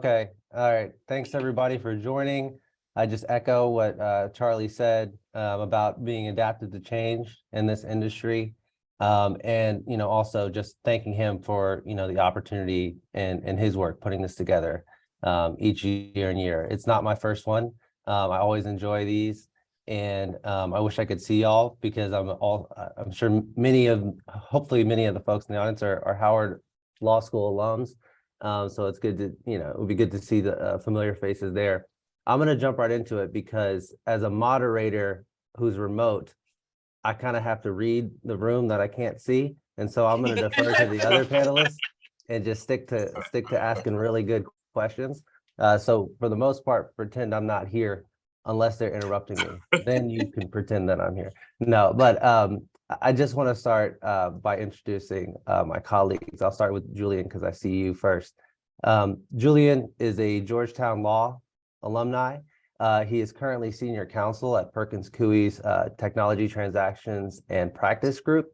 Okay. All right. Thanks everybody for joining. I just echo what Charlie said about being adapted to change in this industry. And, also just thanking him for, the opportunity and his work putting this together each year and year. It's not my first one. I always enjoy these. And I wish I could see y'all because I'm sure hopefully many of the folks in the audience are Howard Law School alums. So it's good to, it would be good to see the familiar faces there. I'm going to jump right into it because as a moderator who's remote, I kind of have to read the room that I can't see. And so I'm going to defer to the other panelists and just stick to asking really good questions. So for the most part, pretend I'm not here unless they're interrupting me. Then you can pretend that I'm here. No, but I just want to start by introducing my colleagues. I'll start with Julien because I see you first. Julien is a Georgetown Law alumni. He is currently senior counsel at Perkins Coie's Technology Transactions and Practice Group.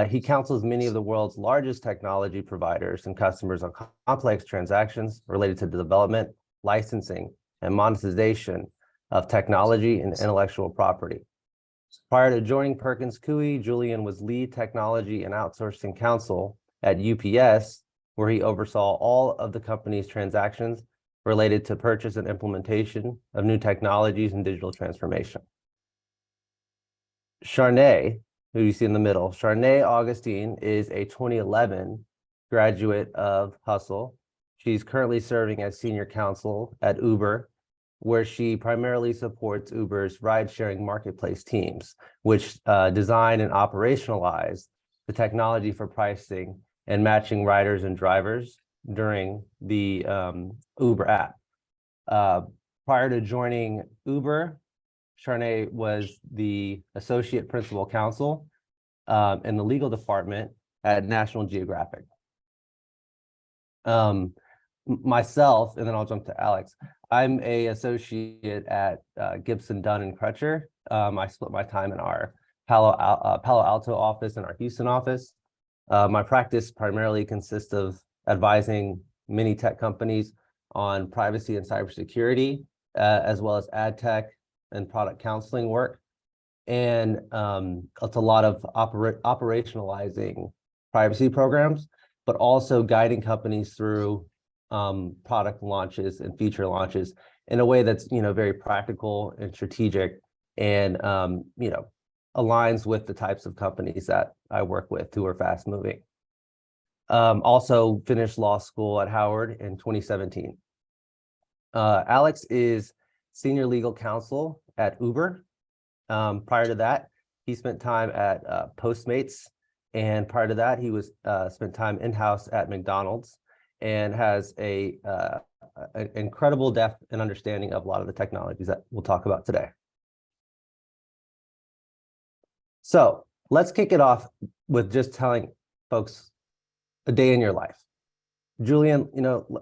He counsels many of the world's largest technology providers and customers on complex transactions related to the development, licensing, and monetization of technology and intellectual property. Prior to joining Perkins Coie, Julien was lead technology and outsourcing counsel at UPS, where he oversaw all of the company's transactions related to purchase and implementation of new technologies and digital transformation. Charnay, who you see in the middle, Charnay Augustin is a 2011 graduate of Hustle. She's currently serving as senior counsel at Uber, where she primarily supports Uber's ride-sharing marketplace teams, which design and operationalize the technology for pricing and matching riders and drivers during the Uber app. Prior to joining Uber, Charnay was the associate principal counsel in the legal department at National Geographic. Myself, and then I'll jump to Alex. I'm an associate at Gibson, Dunn, and Crutcher. I split my time in our Palo Alto office and our Houston office. My practice primarily consists of advising many tech companies on privacy and cybersecurity, as well as ad tech and product counseling work. And it's a lot of operationalizing privacy programs, but also guiding companies through product launches and feature launches in a way that's very practical and strategic and aligns with the types of companies that I work with who are fast moving. Also finished law school at Howard in 2017. Alex is senior legal counsel at Uber. Prior to that, he spent time at Postmates, and prior to that, he was spent time in-house at McDonald's, and has an incredible depth and understanding of a lot of the technologies that we'll talk about today. So let's kick it off with just telling folks a day in your life. Julien,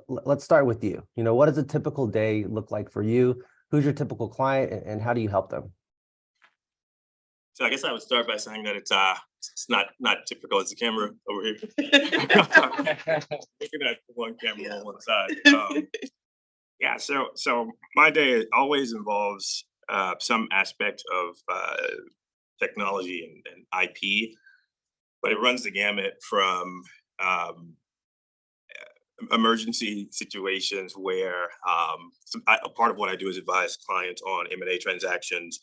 let's start with you. What does a typical day look like for you? Who's your typical client, and how do you help them? So I guess I would start by saying that it's not typical. It's a camera over here. Looking at one camera on one side. Yeah. So my day always involves some aspect of technology and IP, but it runs the gamut from emergency situations where a part of what I do is advise clients on M&A transactions.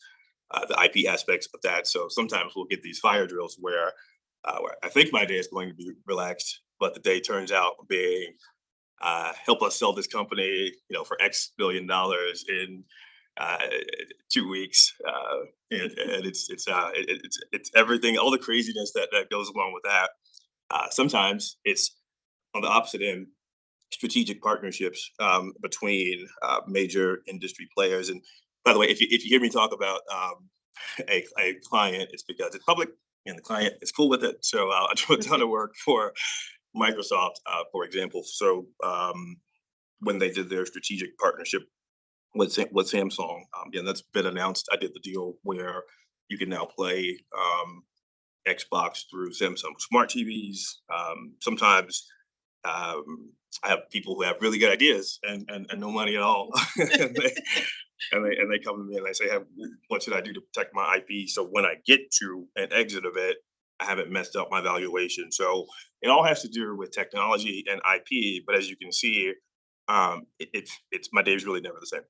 The IP aspects of that. So sometimes we'll get these fire drills where I think my day is going to be relaxed, but the day turns out being help us sell this company, for X billion dollars in 2 weeks, and it's everything, all the craziness that goes along with that. Sometimes it's on the opposite end, strategic partnerships between major industry players. And by the way, if you hear me talk about a client, it's because it's public and the client is cool with it. So I do a ton of work for Microsoft, for example. So when they did their strategic partnership with Samsung, that's been announced. I did the deal where you can now play Xbox through Samsung smart TVs. Sometimes I have people who have really good ideas and no money at all. And they come to me and they say, hey, what should I do to protect my IP? So when I get to an exit of it, I haven't messed up my valuation. So it all has to do with technology and IP. But as you can see, it's my day's really never the same.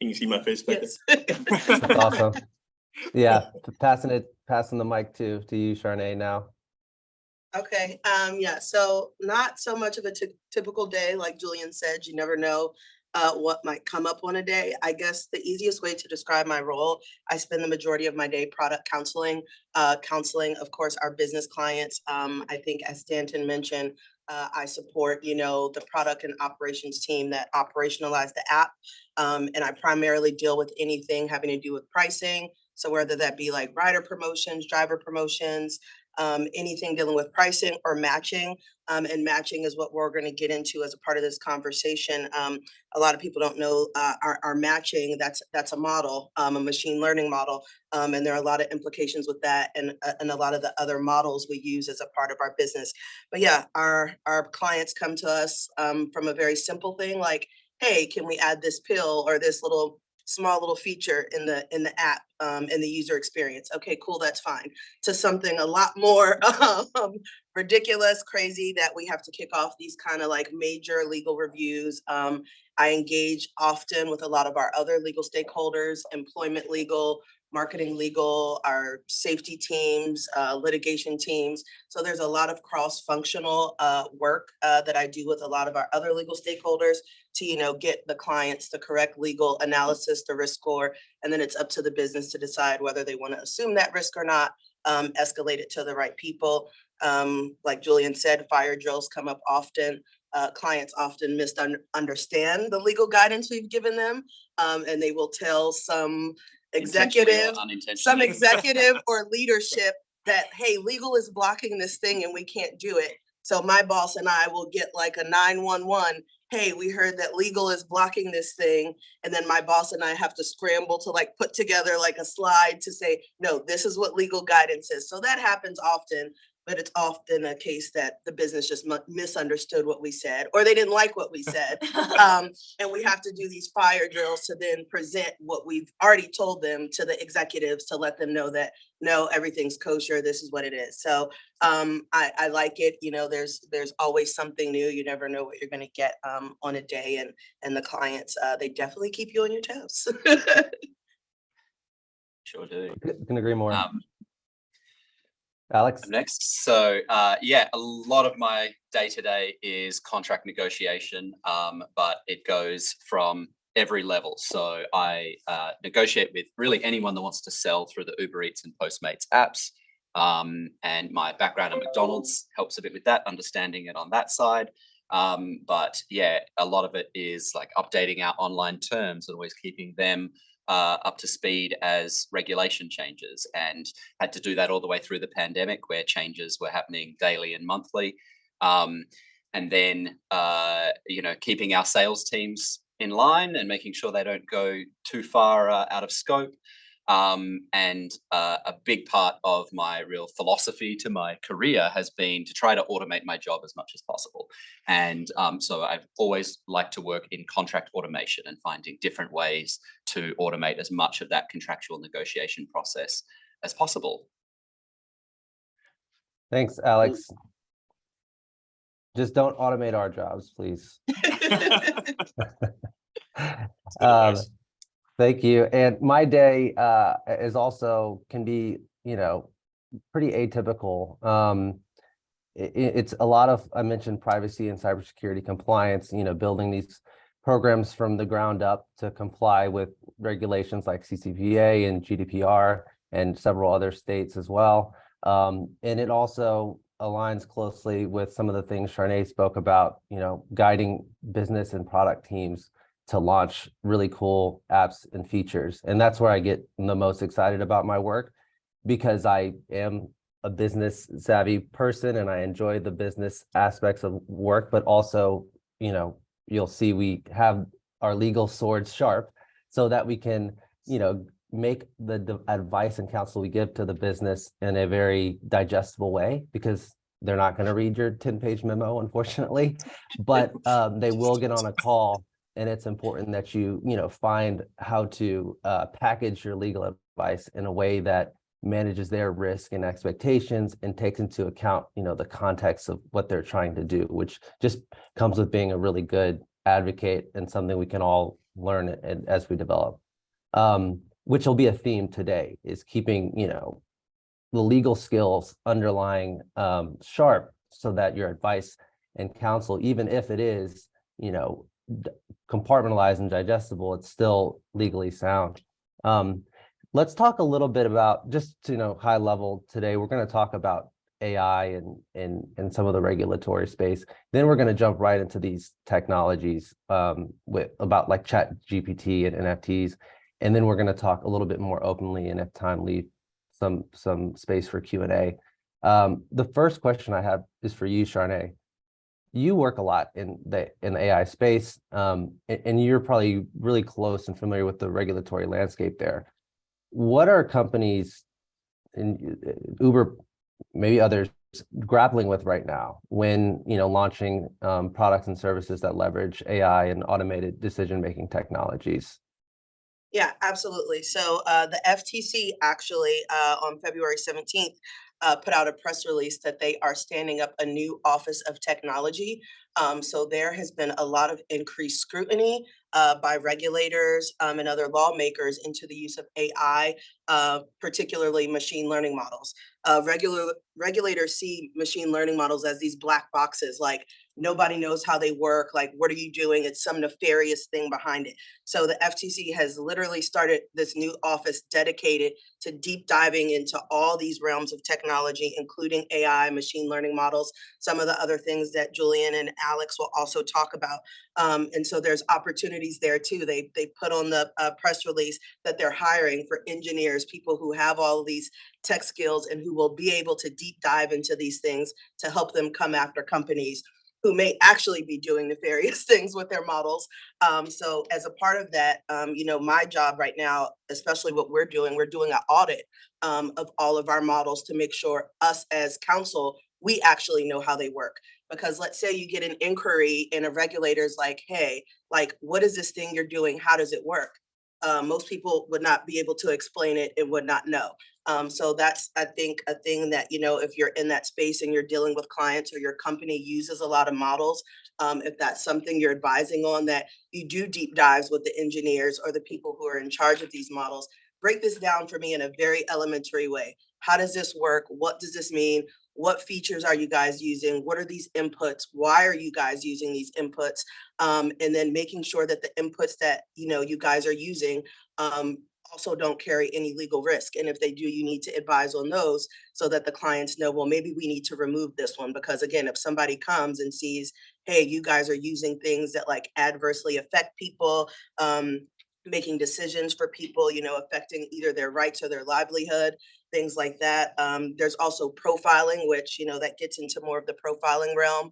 Can you see my face back Yes. That's awesome. Yeah, passing the mic to you, Charnay, now. Okay, yeah, so not so much of a typical day, like Julien said, you never know what might come up on a day. I guess the easiest way to describe my role, I spend the majority of my day product counseling, of course, our business clients. I think as Stanton mentioned, I support, the product and operations team that operationalize the app. And I primarily deal with anything having to do with pricing. So whether that be like rider promotions, driver promotions, anything dealing with pricing or matching. And matching is what we're going to get into as a part of this conversation. A lot of people don't know our matching. That's a model, a machine learning model. And there are a lot of implications with that and a lot of the other models we use as a part of our business. But yeah, our clients come to us from a very simple thing like, hey, can we add this pill or this small little feature in the app in the user experience? Okay, cool, that's fine. To something a lot more ridiculous, crazy, that we have to kick off these kind of like major legal reviews. I engage often with a lot of our other legal stakeholders, employment legal, marketing legal, our safety teams, litigation teams. So there's a lot of cross-functional work that I do with a lot of our other legal stakeholders to, get the clients the correct legal analysis, the risk score, and then it's up to the business to decide whether they want to assume that risk or not, escalate it to the right people. Like Julien said, fire drills come up often. Clients often misunderstand the legal guidance we've given them, and they will tell some executive or leadership that, hey, legal is blocking this thing and we can't do it. So my boss and I will get like a 911. Hey, we heard that legal is blocking this thing. And then my boss and I have to scramble to like put together like a slide to say, no, this is what legal guidance is. So that happens often, but it's often a case that the business just misunderstood what we said, or they didn't like what we said. And we have to do these fire drills to then present what we've already told them to the executives to let them know that, no, everything's kosher, this is what it is. So I like it. There's always something new. You never know what you're going to get on a day, and the clients, they definitely keep you on your toes. Sure do. Can agree more. Alex? Next. So yeah, a lot of my day-to-day is contract negotiation, but it goes from every level. So I negotiate with really anyone that wants to sell through the Uber Eats and Postmates apps. And my background at McDonald's helps a bit with that, understanding it on that side. But yeah, a lot of it is like updating our online terms and always keeping them up to speed as regulation changes, and had to do that all the way through the pandemic where changes were happening daily and monthly. And then, keeping our sales teams in line and making sure they don't go too far out of scope. And a big part of my real philosophy to my career has been to try to automate my job as much as possible. And so I've always liked to work in contract automation and finding different ways to automate as much of that contractual negotiation process as possible. Thanks, Alex. Just don't automate our jobs, please. Thank you. And my day is also can be, pretty atypical. It's a lot of, I mentioned privacy and cybersecurity compliance, building these programs from the ground up to comply with regulations like CCPA and GDPR and several other states as well. And it also aligns closely with some of the things Charnay spoke about, guiding business and product teams to launch really cool apps and features. And that's where I get the most excited about my work, because I am a business savvy person and I enjoy the business aspects of work, but also, you'll see we have our legal swords sharp so that we can, make the advice and counsel we give to the business in a very digestible way, because they're not going to read your 10-page memo, unfortunately, but they will get on a call. And it's important that you find how to package your legal advice in a way that manages their risk and expectations and takes into account, the context of what they're trying to do, which just comes with being a really good advocate and something we can all learn as we develop. Which will be a theme today, is keeping, the legal skills underlying sharp, so that your advice and counsel, even if it is, compartmentalized and digestible, it's still legally sound. Let's talk a little bit about, just high level today, we're going to talk about AI and some of the regulatory space. Then we're going to jump right into these technologies about like Chat GPT and NFTs. And then we're going to talk a little bit more openly, and if time leave some space for Q&A. The first question I have is for you, Charnay. You work a lot in the AI space, and you're probably really close and familiar with the regulatory landscape there. What are companies, in Uber, maybe others, grappling with right now when launching products and services that leverage AI and automated decision-making technologies? Yeah, absolutely. So the FTC actually on February 17th put out a press release that they are standing up a new Office of Technology. So there has been a lot of increased scrutiny by regulators and other lawmakers into the use of AI, particularly machine learning models. Regulators see machine learning models as these black boxes, like nobody knows how they work, like what are you doing? It's some nefarious thing behind it. So the FTC has literally started this new office dedicated to deep diving into all these realms of technology, including AI, machine learning models, some of the other things that Julien and Alex will also talk about. And so there's opportunities there too. They put on the press release that they're hiring for engineers, people who have all of these tech skills and who will be able to deep dive into these things to help them come after companies who may actually be doing nefarious things with their models. So as a part of that, my job right now, especially what we're doing an audit of all of our models to make sure us as counsel, we actually know how they work. Because let's say you get an inquiry and a regulator's like, hey, like, what is this thing you're doing? How does it work? Most people would not be able to explain it and would not know. So that's, I think, a thing that, if you're in that space and you're dealing with clients or your company uses a lot of models, if that's something you're advising on, that you do deep dives with the engineers or the people who are in charge of these models, break this down for me in a very elementary way. How does this work? What does this mean? What features are you guys using? What are these inputs? Why are you guys using these inputs? And then making sure that the inputs that you guys are using also don't carry any legal risk. And if they do, you need to advise on those so that the clients know, well, maybe we need to remove this one. Because again, if somebody comes and sees, hey, you guys are using things that like adversely affect people, making decisions for people, affecting either their rights or their livelihood, things like that. There's also profiling, which, that gets into more of the profiling realm,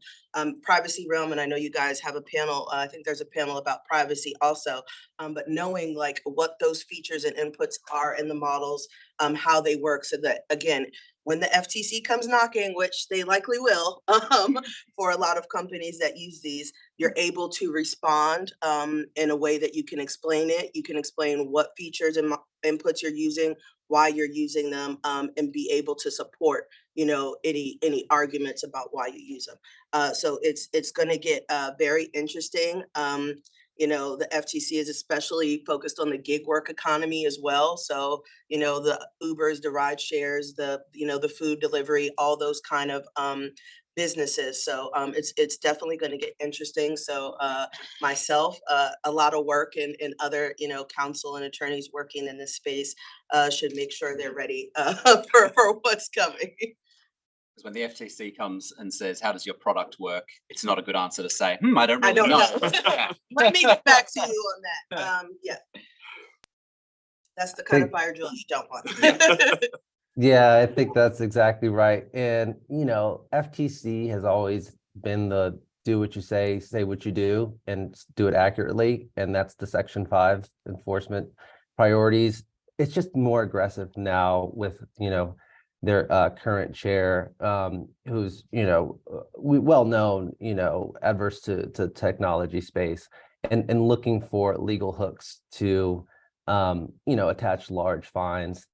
privacy realm. And I know you guys have a panel. I think there's a panel about privacy also, but knowing like what those features and inputs are in the models, how they work, so that, again, when the FTC comes knocking, which they likely will, for a lot of companies that use these, you're able to respond in a way that you can explain it. You can explain what features and inputs you're using, why you're using them, and be able to support, any arguments about why you use them. So it's going to get very interesting. The FTC is especially focused on the gig work economy as well. So, the Ubers, the ride shares, the food delivery, all those kind of businesses. So it's definitely going to get interesting. So myself, a lot of work and other, counsel and attorneys working in this space should make sure they're ready for what's coming. Because when the FTC comes and says, how does your product work? It's not a good answer to say, I don't I really don't know. know. Let me get back to you on that. Yeah. That's the kind of fire drill you don't want. Yeah, I think that's exactly right. And, FTC has always been the do what you say what you do, and do it accurately. And that's the Section 5 enforcement priorities. it's just more aggressive now with, their current chair, who's, well known, adverse to technology space, and looking for legal hooks to, attach large fines.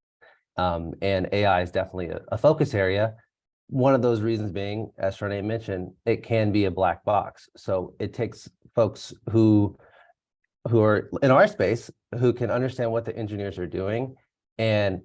And AI is definitely a focus area. One of those reasons being, as Charnay mentioned, it can be a black box. So it takes folks who are in our space who can understand what the engineers are doing and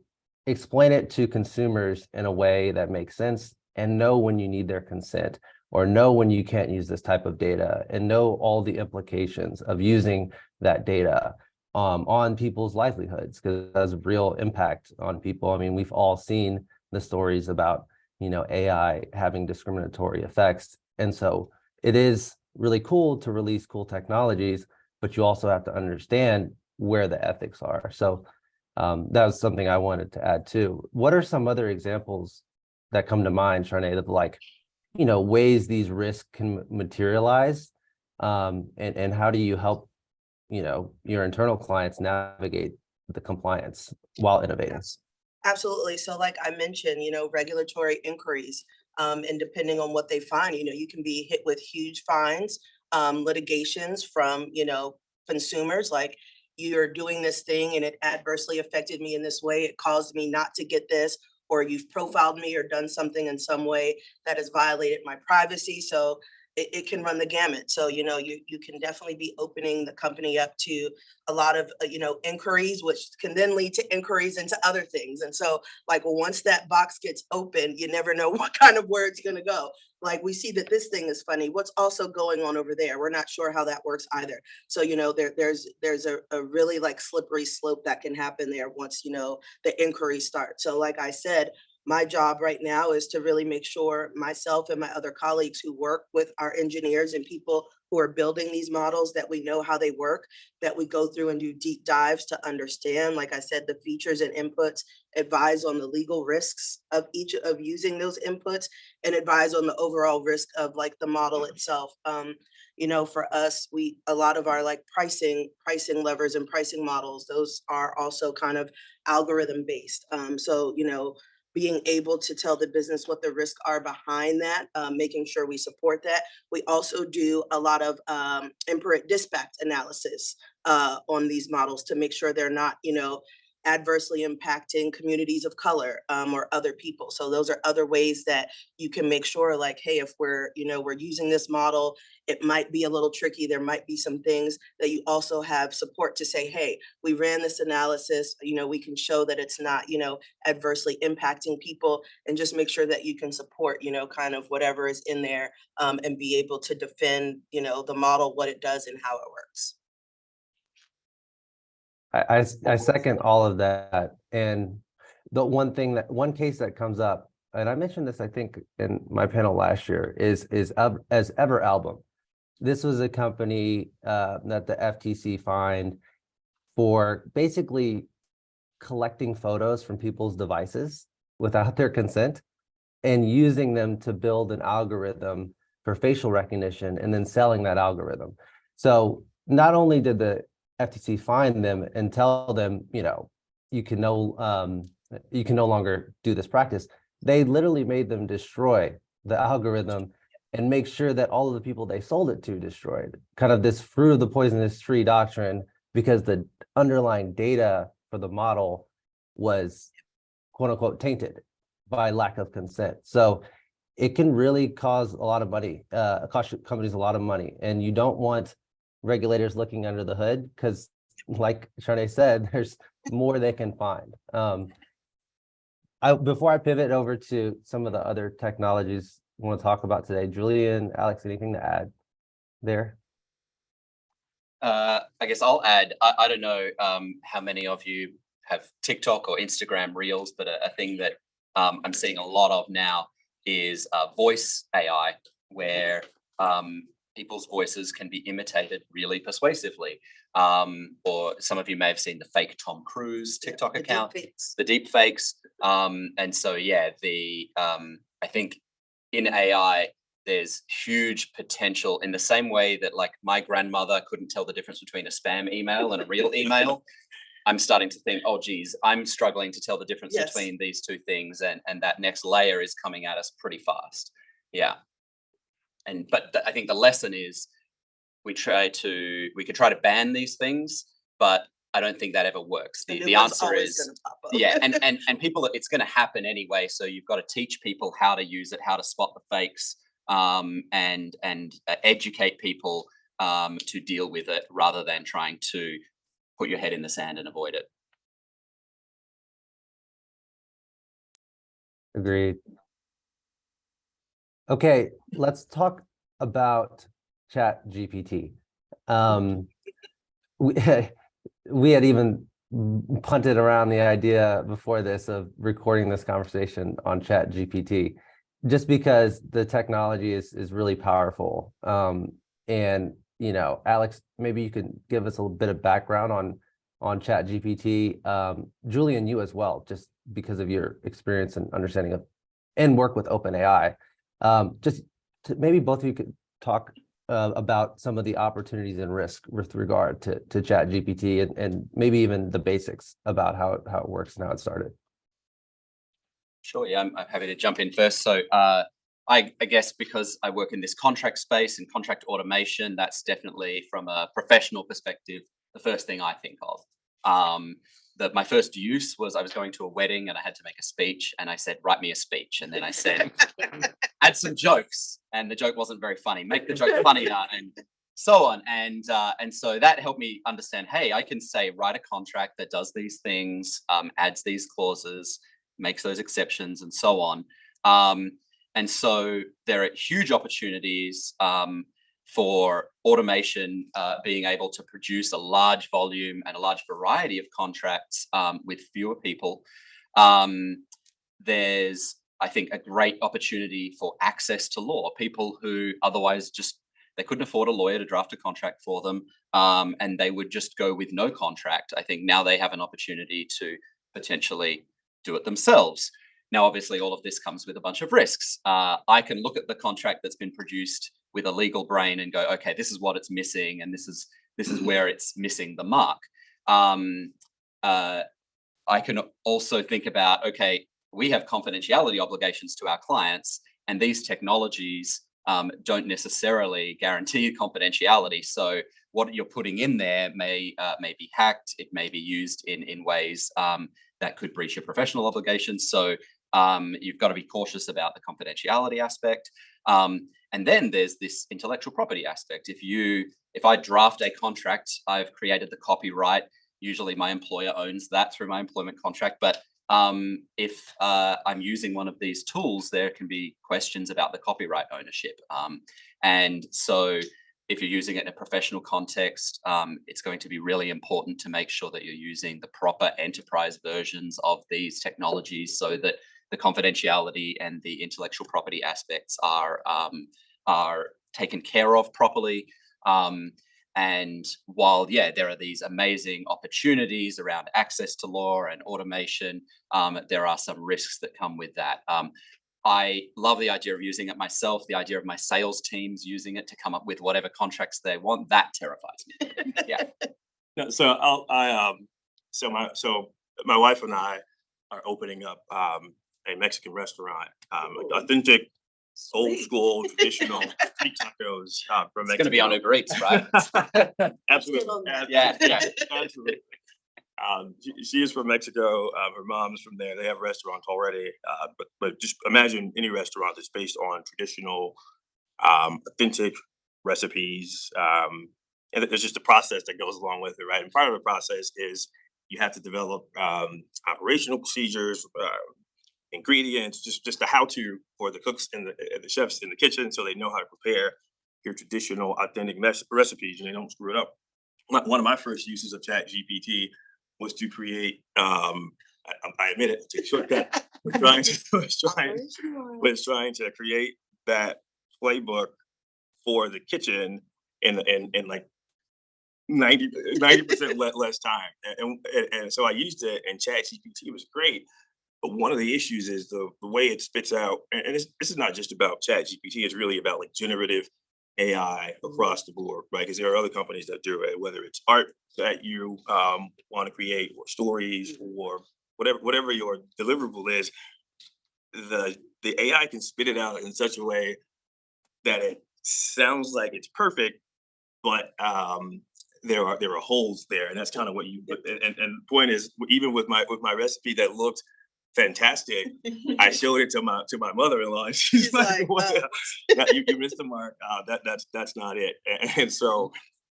explain it to consumers in a way that makes sense, and know when you need their consent, or know when you can't use this type of data, and know all the implications of using that data on people's livelihoods, because it has a real impact on people. I mean, we've all seen the stories about, AI having discriminatory effects. And so it is really cool to release cool technologies, but you also have to understand where the ethics are. So that was something I wanted to add too. What are some other examples that come to mind, Charnay, of ways these risks can materialize? And how do you help, your internal clients navigate the compliance while innovating? Absolutely. So like I mentioned, regulatory inquiries, and depending on what they find, you can be hit with huge fines, litigations from, consumers, like, you're doing this thing and it adversely affected me in this way. It caused me not to get this, or you've profiled me or done something in some way that has violated my privacy. So it can run the gamut. So, you can definitely be opening the company up to a lot of, inquiries, which can then lead to inquiries into other things. And so, like, once that box gets open, you never know what kind of word's going to go. Like, we see that this thing is funny. What's also going on over there? We're not sure how that works either. So, there's a really like slippery slope that can happen there once, the inquiry starts. So like I said, my job right now is to really make sure myself and my other colleagues who work with our engineers and people who are building these models, that we know how they work, that we go through and do deep dives to understand, like I said, the features and inputs, advise on the legal risks of each of using those inputs, and advise on the overall risk of like the model itself. For us, a lot of our like pricing levers and pricing models, those are also kind of algorithm based. So, being able to tell the business what the risks are behind that, making sure we support that. We also do a lot of imperate dispatch analysis on these models to make sure they're not, adversely impacting communities of color or other people. So those are other ways that you can make sure, like, hey, if we're using this model, it might be a little tricky. There might be some things that you also have support to say, hey, we ran this analysis, we can show that it's not, adversely impacting people, and just make sure that you can support, kind of whatever is in there, and be able to defend, the model, what it does and how it works. I second all of that. And the one case that comes up, and I mentioned this, I think, in my panel last year, is as Ever Album. This was a company that the FTC fined for basically collecting photos from people's devices without their consent and using them to build an algorithm for facial recognition and then selling that algorithm. So not only did the FTC fine them and tell them, you can no longer do this practice, they literally made them destroy the algorithm and make sure that all of the people they sold it to destroyed. Kind of this fruit of the poisonous tree doctrine, because the underlying data for the model was quote unquote tainted by lack of consent. So it can really cause a lot of money, cost companies a lot of money. And you don't want regulators looking under the hood, because like Charnay said, there's more they can find. Before I pivot over to some of the other technologies I want to talk about today, Julien, Alex, anything to add there? I guess I'll add, I don't know how many of you have TikTok or Instagram Reels, but a thing that I'm seeing a lot of now is voice AI, where people's voices can be imitated really persuasively. Or some of you may have seen the fake Tom Cruise TikTok account, the deep fakes. And so, yeah, I think in AI, there's huge potential in the same way that like my grandmother couldn't tell the difference between a spam email and a real email. I'm starting to think, oh, geez, I'm struggling to tell the difference Yes. between these two things, and that next layer is coming at us pretty fast. Yeah. But I think the lesson is we could try to ban these things, but I don't think that ever works. The answer is yeah, and people, it's going to happen anyway. So you've got to teach people how to use it, how to spot the fakes, and educate people to deal with it, rather than trying to put your head in the sand and avoid it. Agreed. Okay, let's talk about Chat GPT. We had even punted around the idea before this of recording this conversation on Chat GPT, just because the technology is really powerful. And Alex, maybe you could give us a little bit of background on Chat GPT. Julien, you as well, just because of your experience and understanding of and work with OpenAI. Maybe both of you could talk about some of the opportunities and risk with regard to Chat GPT, and maybe even the basics about how it works and how it started. Sure, yeah, I'm happy to jump in first. So I guess because I work in this contract space and contract automation, that's definitely, from a professional perspective, the first thing I think of. My first use was I was going to a wedding and I had to make a speech, and I said, write me a speech. And then I said, add some jokes. And the joke wasn't very funny. Make the joke funnier, and so on. And so that helped me understand, hey, I can say, write a contract that does these things, adds these clauses, makes those exceptions, and so on. And so there are huge opportunities for automation, being able to produce a large volume and a large variety of contracts with fewer people. There's, I think, a great opportunity for access to law. People who otherwise they couldn't afford a lawyer to draft a contract for them, and they would just go with no contract. I think now they have an opportunity to potentially do it themselves. Now, obviously, all of this comes with a bunch of risks. I can look at the contract that's been produced with a legal brain and go, okay, this is what it's missing, and this is where it's missing the mark. I can also think about, okay, we have confidentiality obligations to our clients, and these technologies don't necessarily guarantee confidentiality. So what you're putting in there may be hacked. It may be used in ways that could breach your professional obligations. So you've got to be cautious about the confidentiality aspect. And then there's this intellectual property aspect. If I draft a contract, I've created the copyright. Usually my employer owns that through my employment contract. But if I'm using one of these tools, there can be questions about the copyright ownership. And so if you're using it in a professional context, it's going to be really important to make sure that you're using the proper enterprise versions of these technologies, so that the confidentiality and the intellectual property aspects are taken care of properly. And while, there are these amazing opportunities around access to law and automation, there are some risks that come with that. I love the idea of using it myself. The idea of my sales teams using it to come up with whatever contracts they want, that terrifies me. Yeah. No, so my wife and I are opening up a Mexican restaurant, authentic, old school, traditional street tacos from Mexico. It's going to be on Uber Eats, right? Absolutely. Yeah. Absolutely. She is from Mexico. Her mom's from there. They have restaurants already. But just imagine any restaurant that's based on traditional, authentic recipes. And there's just a process that goes along with it, right? And part of the process is you have to develop operational procedures, ingredients, just the how-to for the cooks and the chefs in the kitchen, so they know how to prepare your traditional, authentic recipes and they don't screw it up. One of my first uses of Chat GPT was to create, I admit it, to take a shortcut, was trying to create that playbook for the kitchen in like 90% less time. And so I used it, and Chat GPT was great. But one of the issues is the way it spits out, and this is not just about Chat GPT, it's really about like generative AI across the board, right? Because there are other companies that do it, whether it's art that you want to create, or stories, or whatever your deliverable is. The AI can spit it out in such a way that it sounds like it's perfect, but there are holes there, and that's kind of what you. And the point is, even with my recipe that looked fantastic, I showed it to my mother-in-law, and she's like, "What? You missed the mark. That's not it." And so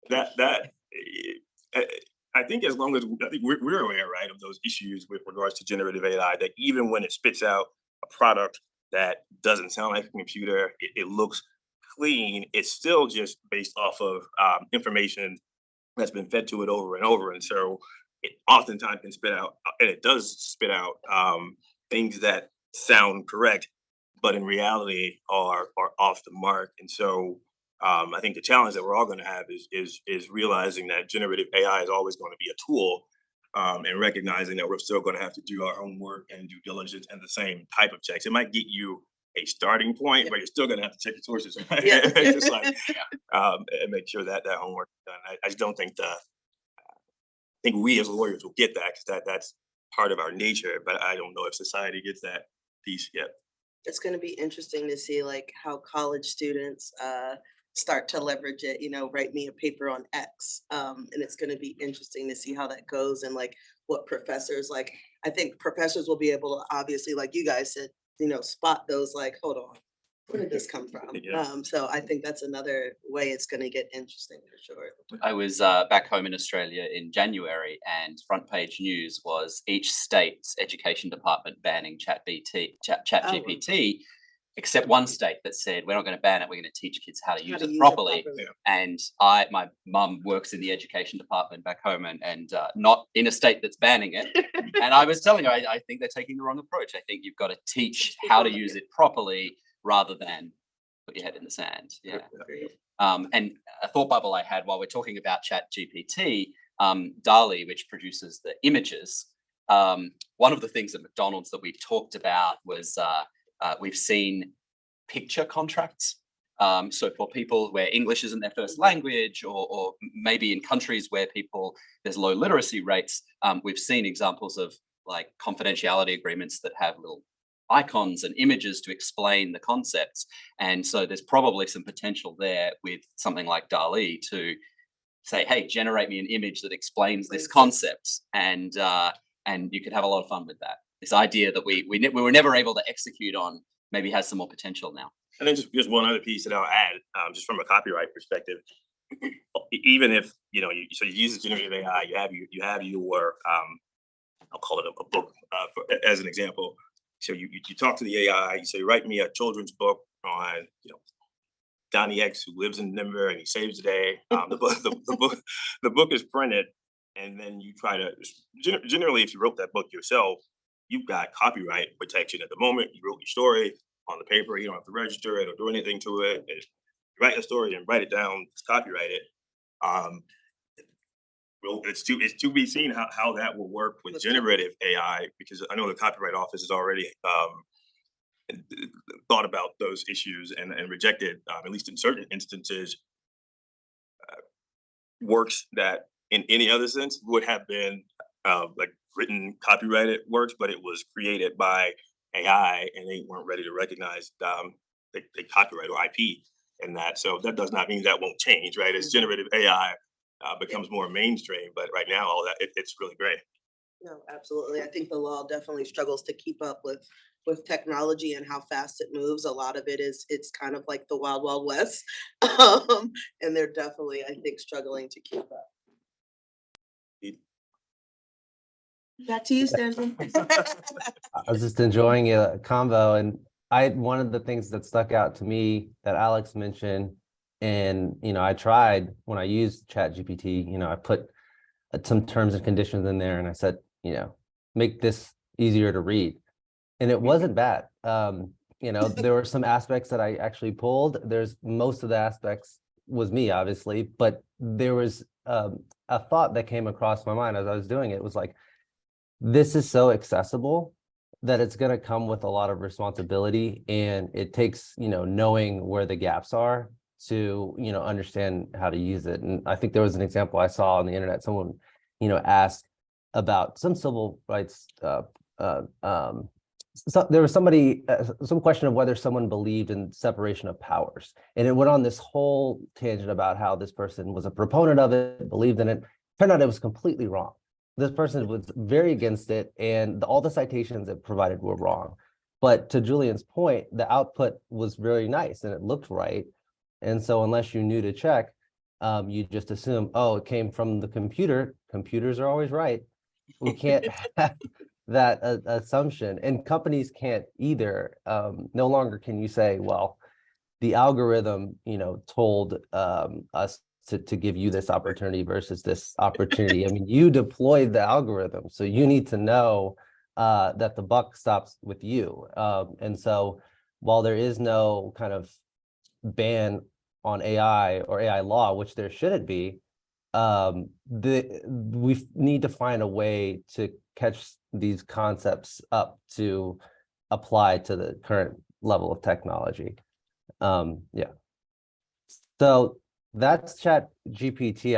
that I think, as long as I think we're aware, right, of those issues with regards to generative AI, that even when it spits out a product that doesn't sound like a computer, it looks clean, it's still just based off of information that's been fed to it over and over. And so it oftentimes can spit out, and it does spit out things that sound correct, but in reality are off the mark. And so I think the challenge that we're all going to have is realizing that generative AI is always going to be a tool, and recognizing that we're still going to have to do our homework and due diligence and the same type of checks. It might get you a starting point, but you're still going to have to check your sources, right? It's just like, and make sure that homework is done. I just don't think I think we as lawyers will get that, because that's part of our nature, but I don't know if society gets that piece yet. It's going to be interesting to see like how college students start to leverage it, write me a paper on X. And it's going to be interesting to see how that goes, and like what professors, like, I think professors will be able to, obviously, like you guys said, spot those, like, hold on, where did this come from? Yeah. So I think that's another way it's going to get interesting for sure. I was back home in Australia in January, and front page news was each state's education department banning ChatGPT, except one state that said, we're not going to ban it, we're going to teach kids how to use it properly. And my mum works in the education department back home, and not in a state that's banning it. And I was telling her, I think they're taking the wrong approach. I think you've got to teach how to use it properly rather than put your head in the sand. Yeah. And a thought bubble I had while we're talking about ChatGPT, DALL-E, which produces the images. One of the things at McDonald's that we've talked about was we've seen picture contracts. So for people where English isn't their first language, or maybe in countries where there's low literacy rates, we've seen examples of like confidentiality agreements that have little icons and images to explain the concepts. And so there's probably some potential there with something like DALL-E to say, hey, generate me an image that explains this concept. And you could have a lot of fun with that. This idea that we were never able to execute on maybe has some more potential now. And then just one other piece that I'll add, just from a copyright perspective, even if you use generative AI, you have your I'll call it a book as an example. So you talk to the AI, you say, write me a children's book on Donnie X, who lives in Denver and he saves the day. The book is printed, and then you try to generally, if you wrote that book yourself, you've got copyright protection at the moment. You wrote your story on the paper, you don't have to register it or do anything to it. You write a story and write it down, it's copyrighted. Well, it's to be seen how that will work with generative AI, because I know the Copyright Office has already thought about those issues and rejected, at least in certain instances, works that in any other sense would have been like written copyrighted works, but it was created by AI and they weren't ready to recognize the copyright or IP in that. So that does not mean that won't change, right? As generative AI becomes more mainstream, but right now all that it's really great. No, absolutely. I think the law definitely struggles to keep up with technology and how fast it moves. A lot of it's kind of like the wild, wild west. And they're definitely, I think, struggling to keep up. Back to you, Stanton. I was just enjoying a convo, and one of the things that stuck out to me that Alex mentioned, and I tried when I used ChatGPT, I put some terms and conditions in there, and I said, make this easier to read, and it wasn't bad. There were some aspects that I actually pulled. Most of the aspects was me, obviously, but there was a thought that came across my mind as I was doing it. It was like, this is so accessible that it's going to come with a lot of responsibility, and it takes knowing where the gaps are to, understand how to use it. And I think there was an example I saw on the internet. Someone, asked about some civil rights. So there was some question of whether someone believed in separation of powers, and it went on this whole tangent about how this person was a proponent of it, believed in it. Turned out it was completely wrong. This person was very against it, and all the citations it provided were wrong. But to Julian's point, the output was very nice and it looked right. And so unless you knew to check, you just assume, oh, it came from the computer. Computers are always right. We can't have that assumption, and companies can't either. No longer can you say, well, the algorithm, told us to give you this opportunity versus this opportunity. I mean, you deployed the algorithm, so you need to know that the buck stops with you. And so while there is no kind of ban on AI or AI law, which there shouldn't be, we need to find a way to catch these concepts up to apply to the current level of technology. Yeah. So that's Chat GPT.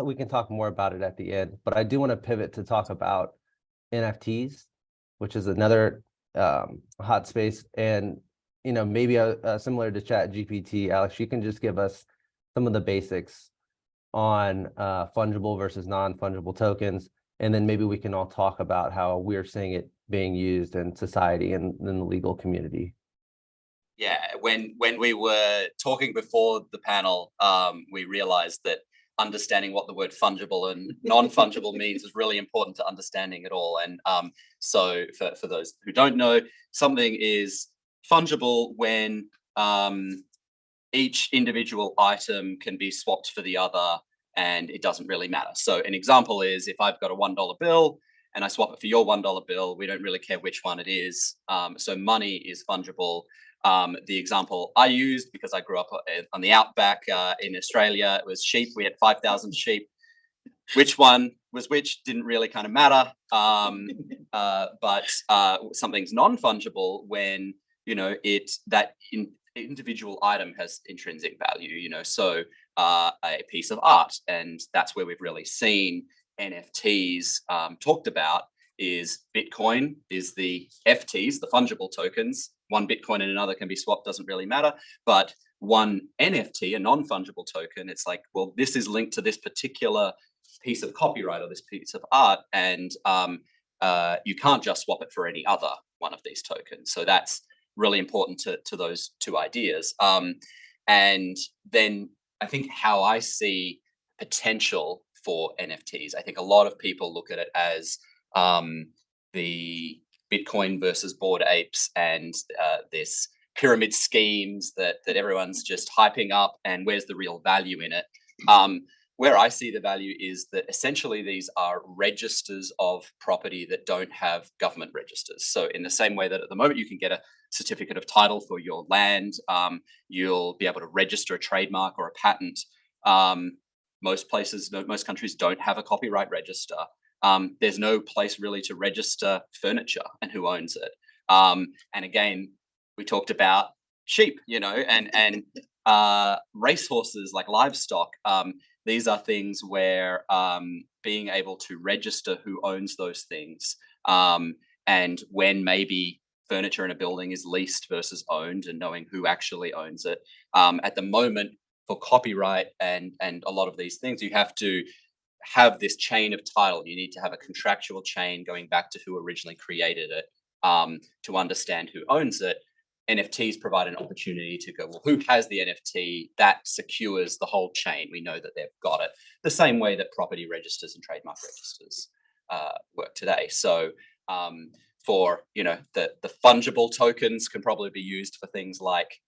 We can talk more about it at the end, but I do want to pivot to talk about NFTs, which is another hot space. And, maybe similar to Chat GPT, Alex, you can just give us some of the basics on fungible versus non-fungible tokens. And then maybe we can all talk about how we're seeing it being used in society and in the legal community. Yeah, when we were talking before the panel, we realized that understanding what the word fungible and non-fungible means is really important to understanding it all. And so for those who don't know, something is fungible when each individual item can be swapped for the other and it doesn't really matter. So an example is if I've got a $1 bill and I swap it for your $1 bill, we don't really care which one it is. So money is fungible. The example I used, because I grew up on the outback in Australia, it was sheep. We had 5,000 sheep. Which one was which didn't really kind of matter. But something's non-fungible when, that individual item has intrinsic value, so a piece of art. And that's where we've really seen NFTs talked about. Is Bitcoin is the FTs, the fungible tokens. One Bitcoin and another can be swapped, doesn't really matter. But one NFT, a non-fungible token, it's like, well, this is linked to this particular piece of copyright or this piece of art, and you can't just swap it for any other one of these tokens. So that's really important to those two ideas. And then I think how I see potential for NFTs, I think a lot of people look at it as the Bitcoin versus Bored Apes and this pyramid schemes that everyone's just hyping up, and where's the real value in it? Where I see the value is that essentially these are registers of property that don't have government registers. So in the same way that at the moment you can get a certificate of title for your land, you'll be able to register a trademark or a patent. Most countries don't have a copyright register. There's no place really to register furniture and who owns it. And again, we talked about sheep, and racehorses, like livestock. These are things where being able to register who owns those things, and when maybe furniture in a building is leased versus owned, and knowing who actually owns it. At the moment, for copyright and a lot of these things, you have to have this chain of title. You need to have a contractual chain going back to who originally created it, to understand who owns it. NFTs provide an opportunity to go, well, who has the NFT? That secures the whole chain. We know that they've got it, the same way that property registers and trademark registers work today. So for the fungible tokens can probably be used for things like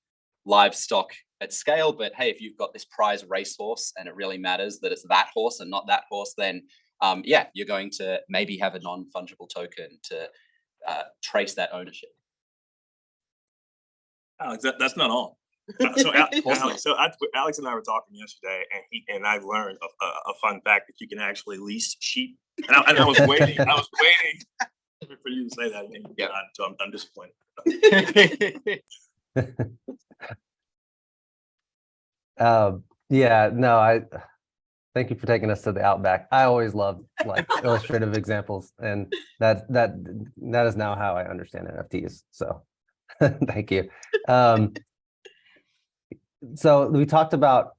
livestock at scale. But hey, if you've got this prize racehorse and it really matters that it's that horse and not that horse, then you're going to maybe have a non-fungible token to trace that ownership. Alex, that's not all. So Alex and I were talking yesterday, and I learned a fun fact that you can actually lease sheep. And I was waiting. I was waiting for you to say that. Yeah. So I'm disappointed. Yeah, no, I thank you for taking us to the Outback. I always love like illustrative examples, and that is now how I understand NFTs. So thank you. So we talked about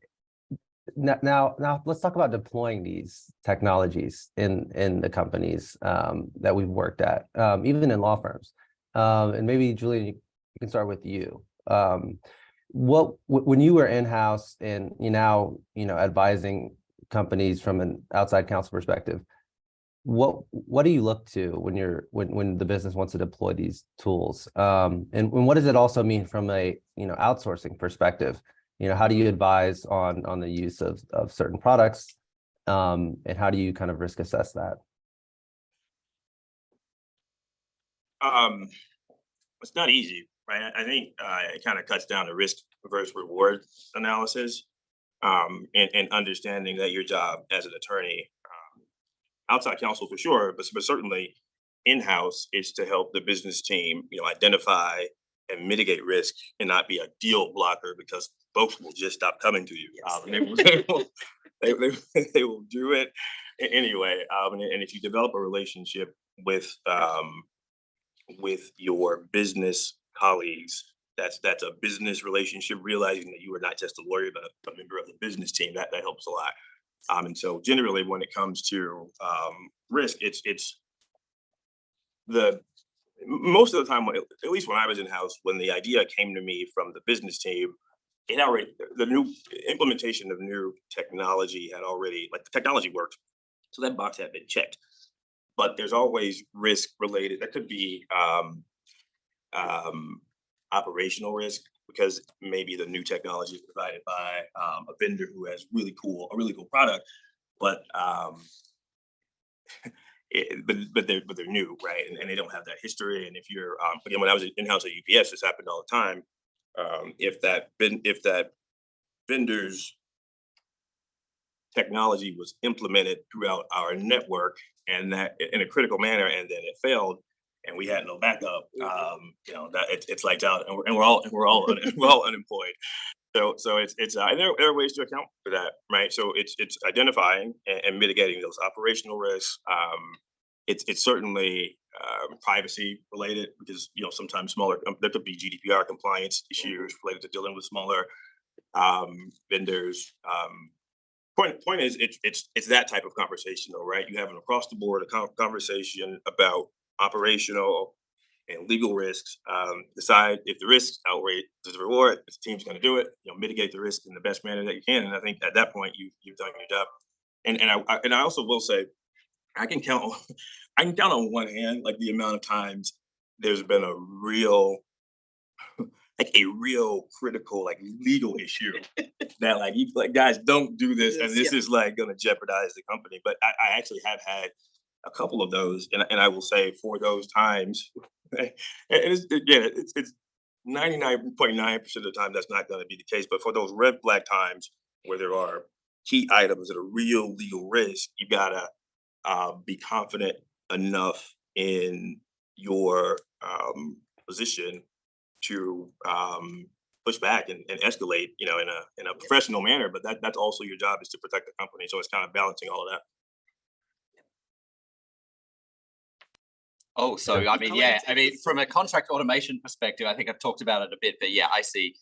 now let's talk about deploying these technologies in the companies that we've worked at, even in law firms. And maybe Julien, you can start with you. When you were in-house and advising companies from an outside counsel perspective, what do you look to when the business wants to deploy these tools? And what does it also mean from a outsourcing perspective? How do you advise on the use of certain products, and how do you kind of risk assess that? It's not easy, right? I think it kind of cuts down to risk versus reward analysis, and understanding that your job as an attorney, outside counsel for sure, but certainly in-house, is to help the business team, identify and mitigate risk and not be a deal blocker, because folks will just stop coming to you. They will do it anyway. And if you develop a relationship with your business colleagues, that's a business relationship, realizing that you are not just a lawyer, but a member of the business team, that helps a lot. And so generally when it comes to risk, it's most of the time, at least when I was in-house, when the idea came to me from the business team, the new implementation of new technology had already, like, the technology worked, so that box had been checked. But there's always risk related. That could be operational risk, because maybe the new technology is provided by a vendor who has a really cool product, but but they're new, right? And they don't have that history. And if you're again, when I was in-house at UPS, this happened all the time. If that vendor's technology was implemented throughout our network, and that in a critical manner, and then it failed, and we had no backup, that it's lights out, and we're all unemployed. So it's and there are ways to account for that, right? So it's identifying and mitigating those operational risks. It's certainly privacy related, because sometimes there could be GDPR compliance issues related to dealing with smaller vendors. Point is, it's that type of conversation, though, right? You have an across the board conversation about operational and legal risks. Decide if the risks outweigh the reward. If the team's going to do it, mitigate the risk in the best manner that you can. And I think at that point you've done your job. And I also will say, I can count on one hand, like, the amount of times there's been a real critical, like, legal issue that, like, guys, don't do this, and this is like going to jeopardize the company. But I actually have had a couple of those, and I will say, for those times, and it's 99.9% of the time that's not going to be the case. But for those red flag times where there are key items that are real legal risk, you gotta be confident enough in your position to push back and escalate, in a professional manner. But that's also your job, is to protect the company. So it's kind of balancing all of that. Oh, so I mean, from a contract automation perspective, I think I've talked about it a bit, but yeah, I see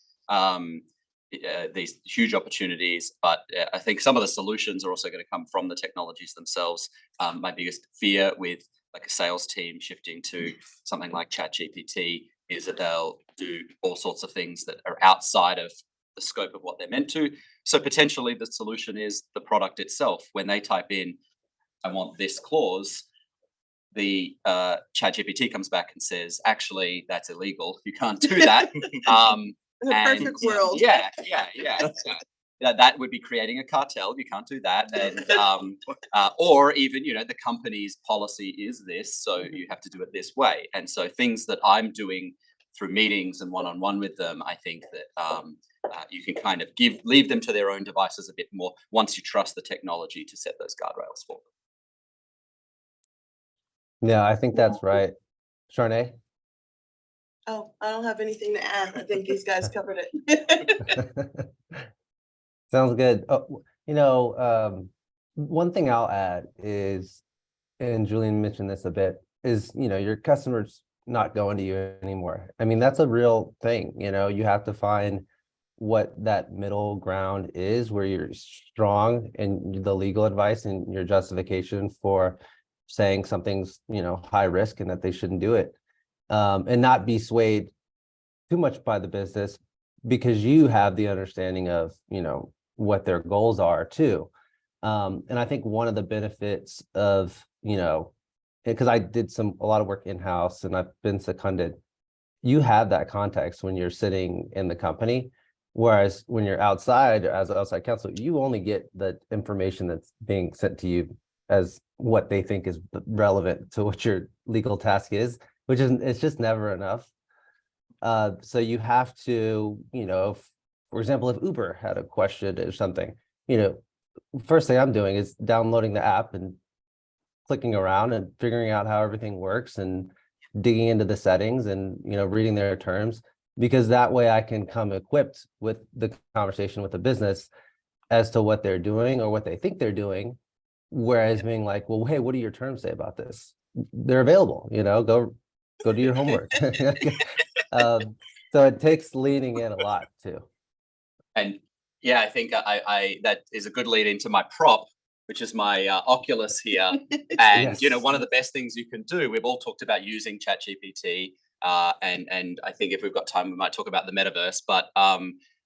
these huge opportunities, but I think some of the solutions are also going to come from the technologies themselves. My biggest fear with, like, a sales team shifting to something like ChatGPT is that they'll do all sorts of things that are outside of the scope of what they're meant to. So potentially the solution is the product itself. When they type in, I want this clause, the ChatGPT comes back and says, actually, that's illegal. You can't do that. In a perfect world. Yeah. That would be creating a cartel. You can't do that. And or even, the company's policy is this, so you have to do it this way. And so things that I'm doing through meetings and one-on-one with them, I think that you can kind of leave them to their own devices a bit more once you trust the technology to set those guardrails for them. Yeah, I think that's right. Charnay? Oh, I don't have anything to add. I think these guys covered it. Sounds good. Oh, one thing I'll add is, and Julian mentioned this a bit, is, your customers not going to you anymore. I mean, that's a real thing, you have to find what that middle ground is where you're strong in the legal advice and your justification for saying something's, high risk and that they shouldn't do it. And not be swayed too much by the business because you have the understanding of, what their goals are too. And I think one of the benefits of, because I did a lot of work in-house and I've been seconded, you have that context when you're sitting in the company. Whereas when you're outside as outside counsel, you only get the information that's being sent to you as what they think is relevant to what your legal task is, which is, it's just never enough. So you have to, for example, if Uber had a question or something, first thing I'm doing is downloading the app and clicking around and figuring out how everything works and digging into the settings and, reading their terms, because that way I can come equipped with the conversation with the business as to what they're doing or what they think they're doing. Whereas being like, well, hey, what do your terms say about this? They're available, go do your homework. So it takes leaning in a lot too. And yeah, I think I that is a good lead into my prop, which is my Oculus here. And Yes. one of the best things you can do, we've all talked about using ChatGPT, and I think if we've got time, we might talk about the metaverse. But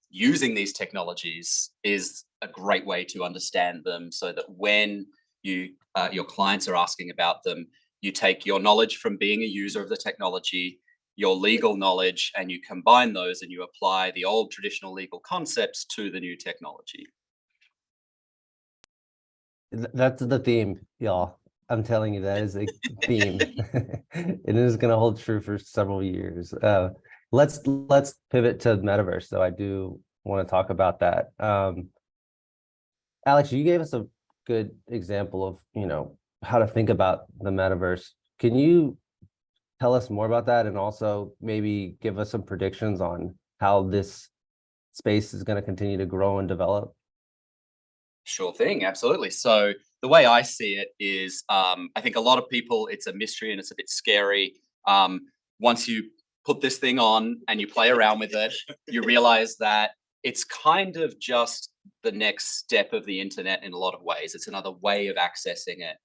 using these technologies is a great way to understand them, so that when your clients are asking about them, you take your knowledge from being a user of the technology, your legal knowledge, and you combine those and you apply the old traditional legal concepts to the new technology. That's the theme, y'all. I'm telling you, that is a theme. It is going to hold true for several years. Let's pivot to metaverse. So I do want to talk about that. Alex, you gave us a good example of, how to think about the metaverse. Can you tell us more about that, and also maybe give us some predictions on how this space is going to continue to grow and develop? Sure thing, absolutely. So the way I see it is, I think a lot of people, it's a mystery and it's a bit scary. Once you put this thing on and you play around with it, you realize that it's kind of just the next step of the internet in a lot of ways. It's another way of accessing it.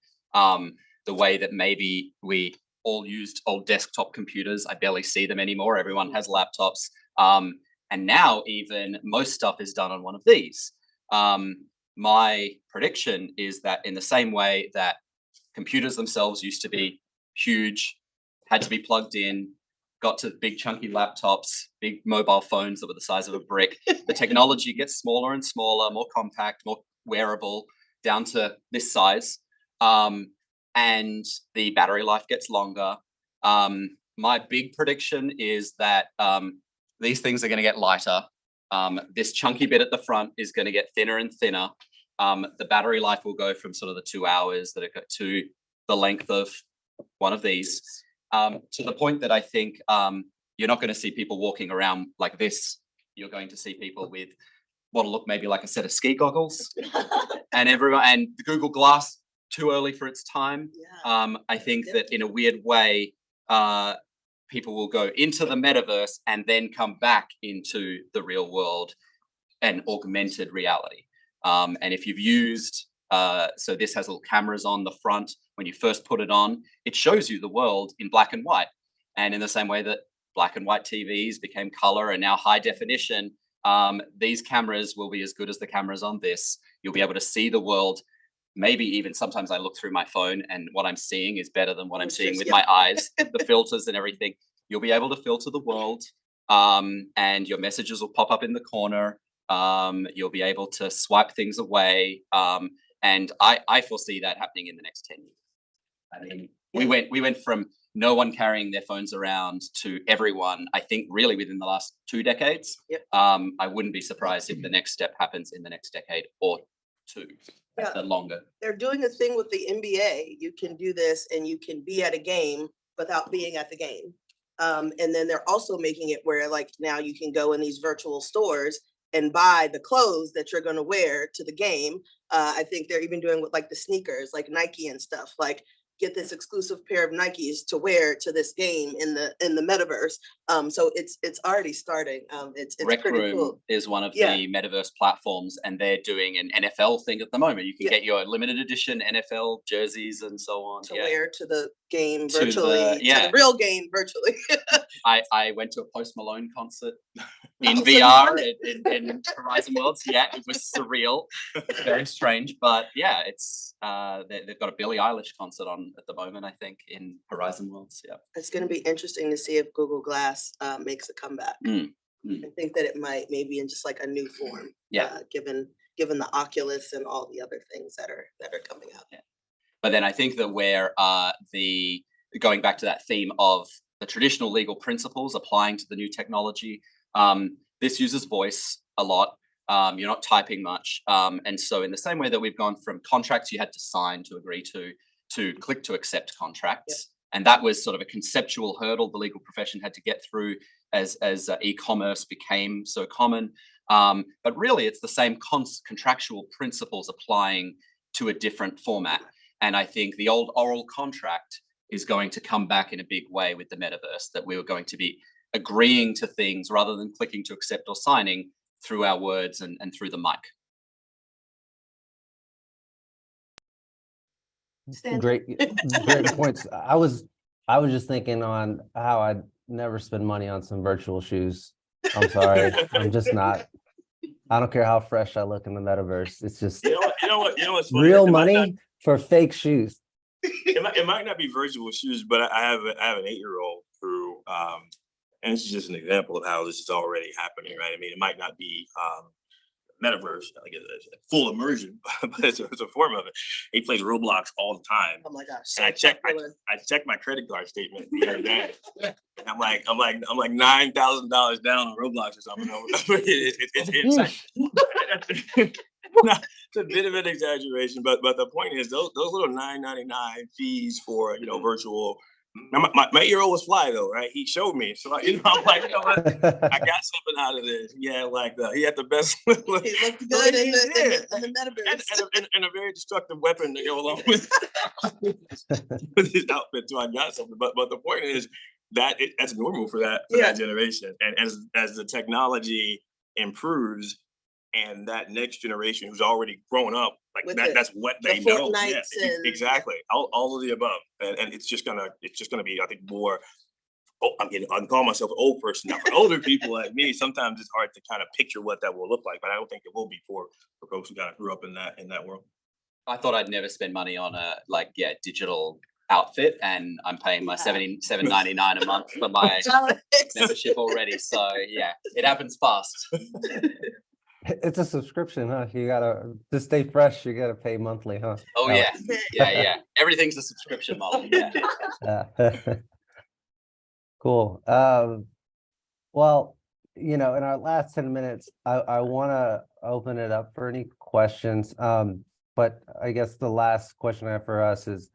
The way that maybe we all used old desktop computers. I barely see them anymore. Everyone has laptops. And now even most stuff is done on one of these. My prediction is that in the same way that computers themselves used to be huge, had to be plugged in, got to big chunky laptops, big mobile phones that were the size of a brick, the technology gets smaller and smaller, more compact, more wearable, down to this size. And the battery life gets longer. My big prediction is that these things are going to get lighter. This chunky bit at the front is going to get thinner and thinner. The battery life will go from sort of the 2 hours that it got to the length of one of these, to the point that I think you're not going to see people walking around like this. You're going to see people with what'll look maybe like a set of ski goggles, and the Google Glass, too early for its time. Yeah. I think that in a weird way, people will go into the metaverse and then come back into the real world and augmented reality. And if you've used, so this has little cameras on the front. When you first put it on, it shows you the world in black and white. And in the same way that black and white TVs became color and now high definition, these cameras will be as good as the cameras on this. You'll be able to see the world. Maybe even sometimes I look through my phone and what I'm seeing is better than what I'm seeing with my eyes, the filters and everything. You'll be able to filter the world, and your messages will pop up in the corner. You'll be able to swipe things away. And I foresee that happening in the next 10 years. I mean, we went from no one carrying their phones around to everyone, I think really within the last 2 decades. Yep. I wouldn't be surprised if the next step happens in the next decade or two. Yeah. The longer. They're doing a thing with the NBA. You can do this and you can be at a game without being at the game. And then they're also making it where like now you can go in these virtual stores and buy the clothes that you're going to wear to the game. I think they're even doing with like the sneakers, like Nike and stuff, like get this exclusive pair of Nikes to wear to this game in the metaverse. So it's already starting. It's Rec pretty Room cool. is one of Yeah. the metaverse platforms, and they're doing an NFL thing at the moment. You can Yeah. get your limited edition NFL jerseys and so on. To Yeah. wear to the game To the- virtually, to yeah. the real game virtually. I went to a Post Malone concert in Oh, so you VR done it. in Horizon Worlds. Yeah, it was surreal. It's very strange, but yeah, it's they've got a Billie Eilish concert on at the moment, I think, in Horizon Worlds. Yeah. It's going to be interesting to see if Google Glass makes a comeback. Mm. I think that it might, maybe in just like a new form. Yeah. Given the Oculus and all the other things that are coming out. Yeah. But then I think that where going back to that theme of the traditional legal principles applying to the new technology, this uses voice a lot. You're not typing much. And so in the same way that we've gone from contracts you had to sign to agree to click to accept contracts. And that was sort of a conceptual hurdle the legal profession had to get through as e-commerce became so common. But really, it's the same contractual principles applying to a different format. And I think the old oral contract is going to come back in a big way with the metaverse, that we were going to be agreeing to things rather than clicking to accept or signing through our words and through the mic. Stanton. Great points. I was just thinking on how I'd never spend money on some virtual shoes. I'm sorry. I'm just not. I don't care how fresh I look in the metaverse. It's just You know what's funny? real It might not- money for fake shoes. it might not be virtual shoes, but I have an 8-year-old who, and it's just an example of how this is already happening, right? I mean, it might not be metaverse, like it's a full immersion, but it's a form of it. He plays Roblox all the time. Oh my gosh. And I checked my credit card statement the other day. And I'm like $9,000 down on Roblox or something. It's a bit of an exaggeration, but the point is those little $9.99 fees for virtual. Now my 8-year-old was fly though, right? He showed me, so I'm like, what? I got something out of this. Yeah, like he had the best. He looked good in the metaverse. and a very destructive weapon to go along with his outfit. So I got something. But the point is that that's normal for that generation. And as the technology improves, and that next generation who's already grown up, like that's what they know. Yeah, exactly. All of the above. And it's just gonna be, I think, more. I can call myself an old person now. For older people like me, sometimes it's hard to kind of picture what that will look like, but I don't think it will be for folks who kind of grew up in that world. I thought I'd never spend money on a digital outfit, and I'm paying my $7.99 a month for my membership already. So yeah, it happens fast. It's a subscription, huh? You gotta to stay fresh. You gotta pay monthly, huh? Oh yeah. Everything's a subscription model. Yeah. Cool. Well, in our last 10 minutes, I want to open it up for any questions. But I guess the last question I have for us is,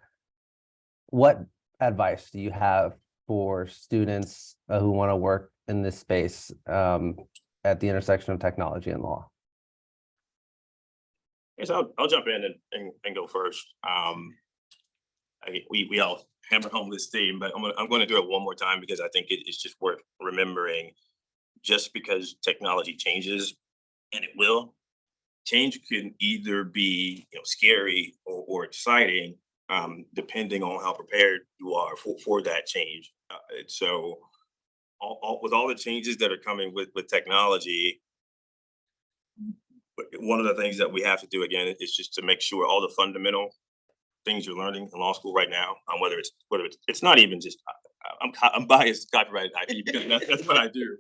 what advice do you have for students who want to work in this space at the intersection of technology and law? Yes, I'll jump in and go first. We all hammer home this theme, but I'm going to do it one more time because I think it's just worth remembering. Just because technology changes, and it will, change can either be scary or exciting, depending on how prepared you are for that change. So with all the changes that are coming with technology, one of the things that we have to do again is just to make sure all the fundamental things you're learning in law school right now, whether it's not even just I'm biased copyright IP because that's what I do,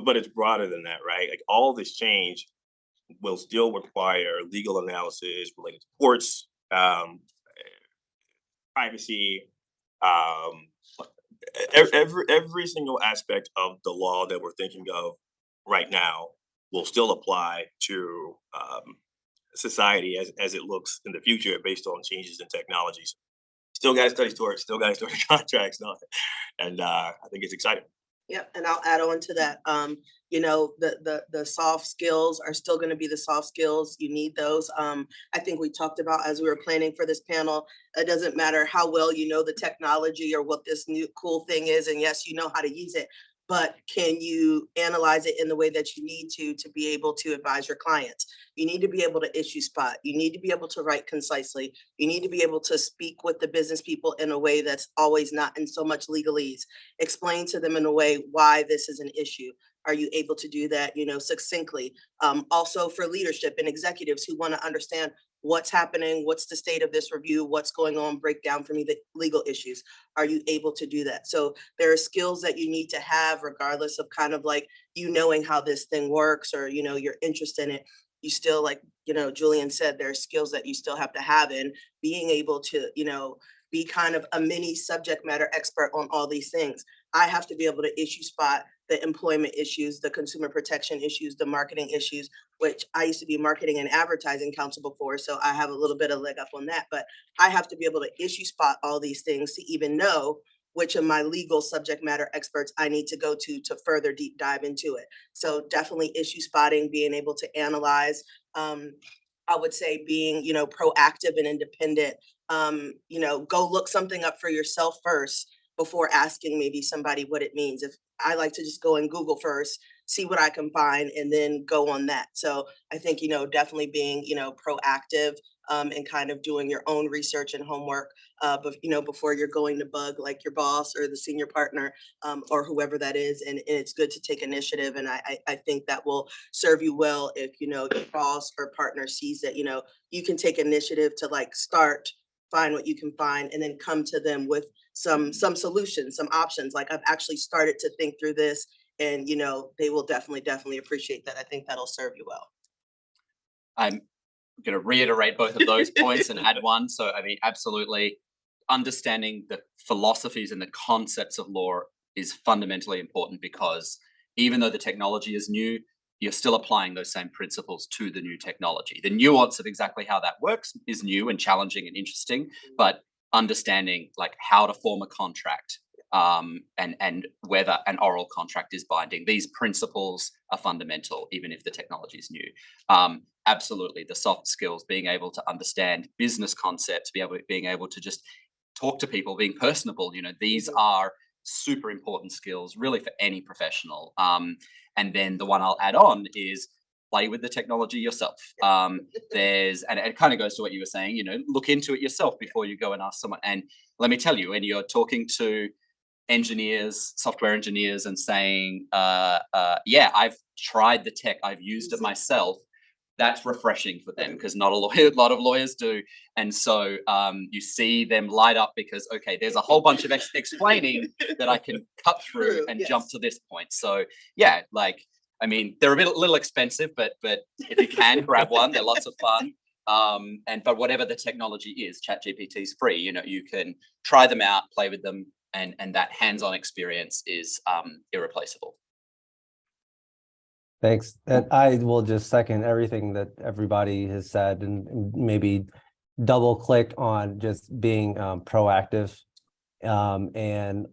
but it's broader than that, right? Like all this change will still require legal analysis related to courts, privacy, every single aspect of the law that we're thinking of right now will still apply to society as it looks in the future based on changes in technologies. Still got to study tort, still got to study contracts, and I think it's exciting. Yep, and I'll add on to that. You know, the soft skills are still going to be the soft skills. You need those. I think we talked about as we were planning for this panel, it doesn't matter how well you know the technology or what this new cool thing is, and yes, you know how to use it, but can you analyze it in the way that you need to be able to advise your clients? You need to be able to issue spot. You need to be able to write concisely. You need to be able to speak with the business people in a way that's always not in so much legalese. Explain to them in a way why this is an issue. Are you able to do that, you know, succinctly? Also for leadership and executives who want to understand what's happening, what's the state of this review, what's going on, break down for me the legal issues. Are you able to do that? So there are skills that you need to have regardless of kind of like you knowing how this thing works or, you know, your interest in it. You still, like, you know, Julien said, there are skills that you still have to have in being able to, you know, be kind of a mini subject matter expert on all these things. I have to be able to issue spot the employment issues, the consumer protection issues, the marketing issues, which I used to be marketing and advertising counsel before. So I have a little bit of leg up on that, but I have to be able to issue spot all these things to even know which of my legal subject matter experts I need to go to further deep dive into it. So definitely issue spotting, being able to analyze, I would say being, you know, proactive and independent, you know, go look something up for yourself first before asking maybe somebody what it means. If I like to just go and Google first, see what I can find, and then go on that. So I think, you know, definitely being, you know, proactive and kind of doing your own research and homework, but, you know, before you're going to bug like your boss or the senior partner or whoever that is. And it's good to take initiative. And I think that will serve you well if, you know, your boss or partner sees that, you know, you can take initiative to like start, find what you can find, and then come to them with some solutions, some options. Like I've actually started to think through this, and you know, they will definitely appreciate that. I think that'll serve you well. I'm going to reiterate both of those points and add one. So, I mean, absolutely understanding the philosophies and the concepts of law is fundamentally important because even though the technology is new, you're still applying those same principles to the new technology. The nuance of exactly how that works is new and challenging and interesting, but understanding like how to form a contract and whether an oral contract is binding. These principles are fundamental, even if the technology is new. Absolutely, the soft skills, being able to understand business concepts, being able to just talk to people, being personable. You know, these are super important skills, really, for any professional. And then the one I'll add on is play with the technology yourself. And it kind of goes to what you were saying. You know, look into it yourself before you go and ask someone. And let me tell you, when you're talking to engineers, software engineers, and saying, yeah, I've tried the tech, I've used it myself, that's refreshing for them because not a lot of lawyers do. And so you see them light up because, okay, there's a whole bunch of explaining that I can cut through and jump to this point. So yeah, like, I mean, they're a little expensive, but if you can grab one, they're lots of fun. But whatever the technology is, ChatGPT is free. You know, you can try them out, play with them, and that hands-on experience is irreplaceable. Thanks. And I will just second everything that everybody has said and maybe double click on just being proactive and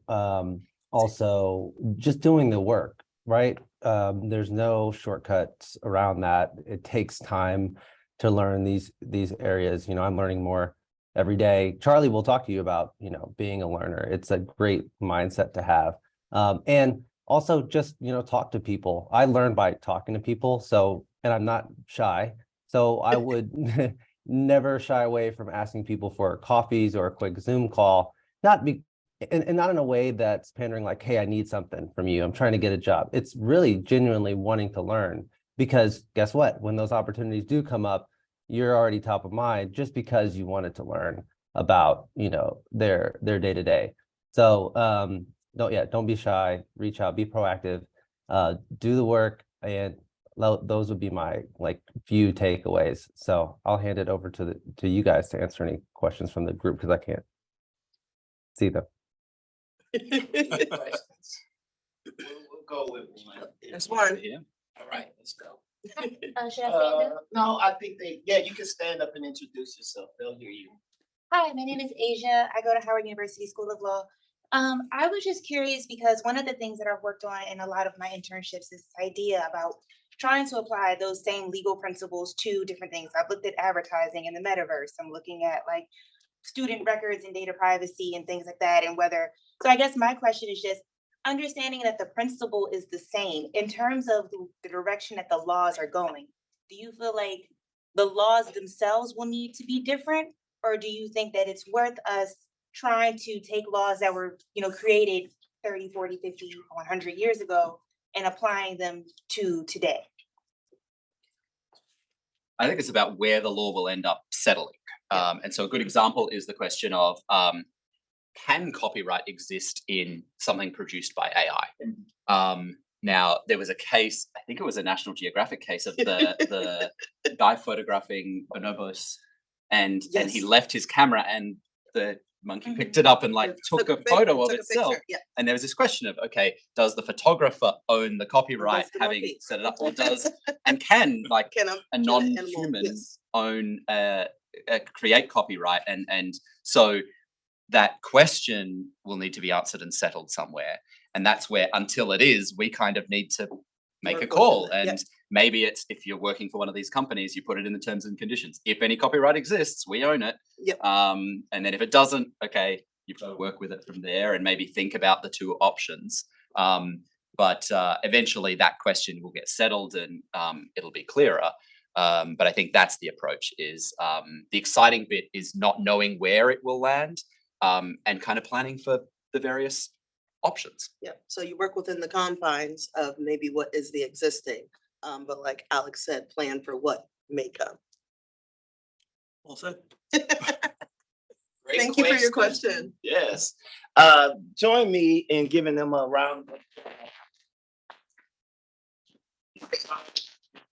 also just doing the work, right? There's no shortcuts around that. It takes time to learn these areas. You know, I'm learning more every day. Charlie will talk to you about, you know, being a learner. It's a great mindset to have. And also just, you know, talk to people. I learn by talking to people. So, and I'm not shy. So I would never shy away from asking people for coffees or a quick Zoom call, not not in a way that's pandering like, hey, I need something from you. I'm trying to get a job. It's really genuinely wanting to learn because guess what? When those opportunities do come up, you're already top of mind just because you wanted to learn about, you know, their day-to-day. So, don't be shy, reach out, be proactive, do the work, and those would be my like few takeaways. So I'll hand it over to you guys to answer any questions from the group because I can't see them. We'll go with one. That's one. Yeah. All right, let's go. Should I stand up? No, I think you can stand up and introduce yourself. They'll hear you. Hi, my name is Asia. I go to Howard University School of Law. I was just curious because one of the things that I've worked on in a lot of my internships is this idea about trying to apply those same legal principles to different things. I've looked at advertising in the metaverse. I'm looking at like student records and data privacy and things like that. And so I guess my question is just understanding that the principle is the same in terms of the direction that the laws are going. Do you feel like the laws themselves will need to be different? Or do you think that it's worth us trying to take laws that were, created 30, 40, 50, 100 years ago and applying them to today? I think it's about where the law will end up settling. And so a good example is the question of, can copyright exist in something produced by AI? Now, there was a case, I think it was a National Geographic case of the guy photographing bonobos, and he left his camera and the monkey picked it up and took a photo of itself. Yeah. And there was this question of, okay, does the photographer own the copyright having monkey? set it up, or can a non-human yes. own create copyright? And so that question will need to be answered and settled somewhere. And that's where, until it is, we kind of need to make a call. And maybe it's, if you're working for one of these companies, you put it in the terms and conditions. If any copyright exists, we own it. Yep. And then if it doesn't, okay, you've got to work with it from there and maybe think about the two options. But eventually that question will get settled and it'll be clearer. But I think that's the approach, is the exciting bit is not knowing where it will land, and kind of planning for the various options. Yeah, so you work within the confines of maybe what is the existing, but like Alex said, plan for what may come. Well said. Thank you for your question. Yes. Join me in giving them a round of applause.